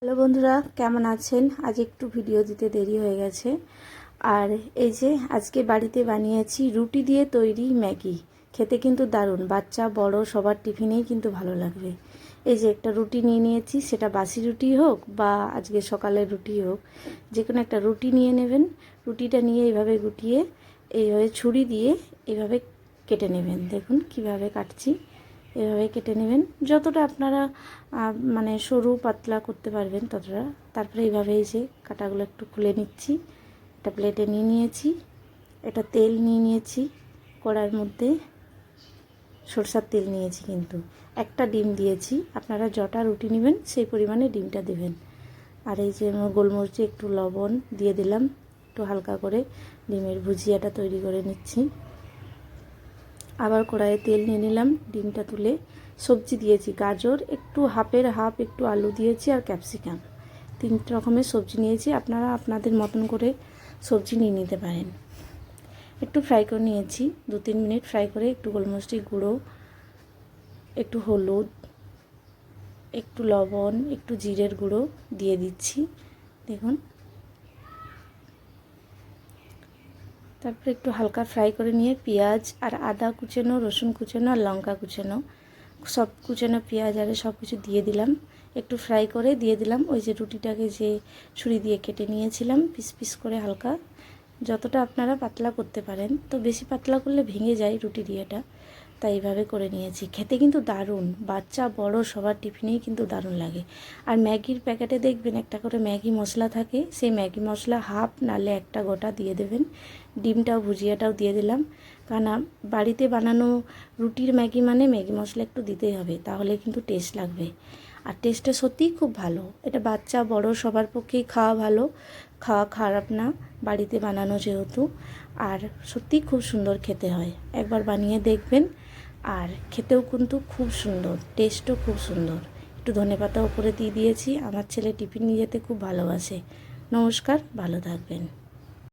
Hello বন্ধুরা, কেমন আছেন? আজ একটু ভিডিও দিতে দেরি হয়ে গেছে। আর এই যে আজকে বাড়িতে বানিয়েছি রুটি দিয়ে তৈরি ম্যাগি। খেতে কিন্তু দারুণ, বাচ্চা বড় সবার টিফিনেই কিন্তু ভালো লাগবে। এই যে একটা রুটি নিয়ে নিয়েছি, সেটা বাসি রুটি হোক বা আজকে সকালের রুটি হোক, যে কোনো একটা রুটি নিয়ে নেবেন। রুটিটা নিয়ে এইভাবে গুটিয়ে এইভাবে ছুরি দিয়ে এইভাবে কেটে নেবেন। দেখুন কিভাবে কাটছি, এভাবে কেটে নেবেন যতটা আপনারা মানে সরু পাতলা করতে পারবেন ততটা। তারপরে এইভাবে এই যে কাটাগুলো একটু খুলে নিচ্ছি। একটা প্লেটে নিয়ে নিয়েছি, এটা তেল নিয়ে নিয়েছি, কড়ার মধ্যে সরষার তেল নিয়েছি, কিন্তু একটা ডিম দিয়েছি। আপনারা যটা রুটি নেবেন সেই পরিমাণে ডিমটা দেবেন। আর এই যে গোলমরিচে একটু লবণ দিয়ে দিলাম, একটু হালকা করে ডিমের ভুজিয়াটা তৈরি করে নিচ্ছি। আবার কড়াইয়ে তেল নিয়ে নিলাম, ডিমটা তুলে সবজি দিয়েছি, গাজর একটু হাফের হাফ, একটু আলু দিয়েছি আর ক্যাপসিকাম, 3 রকমের সবজি নিয়েছি। আপনারা আপনাদের মতন করে সবজি নিয়ে নিতে পারেন। একটু ফ্রাই করে নিয়েছি, 2-3 মিনিট ফ্রাই করে একটু গোলমরিচের গুঁড়ো, একটু হলুদ, একটু লবণ, একটু জিরের গুঁড়ো দিয়ে দিচ্ছি। দেখুন, তারপরে একটু হালকা ফ্রাই করে নিয়ে পেঁয়াজ আর আদা কুচানো, রসুন কুচানো আর লঙ্কা কুচানো, সব কুচানো পেঁয়াজ আর সব কিছু দিয়ে দিলাম। একটু ফ্রাই করে দিয়ে দিলাম ওই যে রুটিটাকে যে ছুরি দিয়ে কেটে নিয়েছিলাম পিস পিস করে, হালকা যতটা আপনারা পাতলা করতে পারেন। তো বেশি পাতলা করলে ভেঙে যায় রুটি দিয়েটা, তাই এইভাবে করে নিয়েছি। খেতে কিন্তু দারুণ, বাচ্চা বড় সবার টিফিনেই কিন্তু দারুণ লাগে। আর ম্যাগির প্যাকেটে দেখবেন একটা করে ম্যাগি মশলা থাকে, সেই ম্যাগি মশলা হাফ নালে একটা গোটা দিয়ে দেবেন। ডিমটাও ভুজিয়াটাও দিয়ে দিলাম, কারণ বাড়িতে বানানো রুটির ম্যাগি মানে ম্যাগি মশলা একটু দিতেই হবে, তাহলে কিন্তু টেস্ট লাগবে। আর টেস্টটা সত্যিই খুব ভালো। এটা বাচ্চা বড় সবার পক্ষেই খাওয়া ভালো, খাওয়া খারাপ না, বাড়িতে বানানো যেহেতু। আর সত্যিই খুব সুন্দর খেতে হয়, একবার বানিয়ে দেখবেন। আর খেতেও কিন্তু খুব সুন্দর, টেস্টও খুব সুন্দর। একটু ধনেপাতা উপরে দিয়ে দিয়েছি, আমার ছেলে টিফিন নিয়ে যেতে খুব ভালোবাসে। নমস্কার, ভালো থাকবেন।